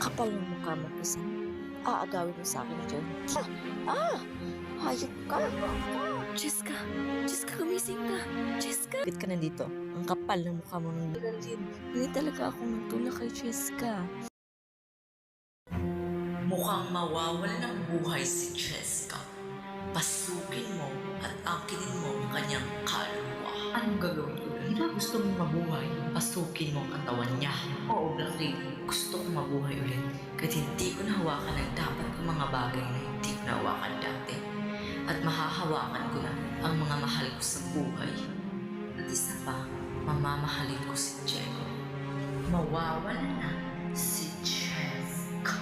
Kapal ng mukha mo, Pisan. Aagawin mo sa akin dyan. Hayop ka. Jessica, gumising ka. Jessica. Bakit ka nandito? Ang kapal ng mukha mo ng Geraldine. Hindi talaga ako nagtulak kay Jessica. Mukhang mawawala ng buhay si Jessica. Pasukin mo at angkinin mo ang kanyang kaluluwa. Anong gagawin ko doon? Gusto mong mabuhay? Pasukin mo ang katawan niya. Oo, Black Lady. Gusto kong mabuhay ulit. Kahit hindi ko nahawakan ang dapat kong mga bagay na hindi ko nahawakan dati. At mahahawakan ko na ang mga mahal ko sa buhay. At isa pa, mamamahalin ko si Diego. Mawawala na si Jessica.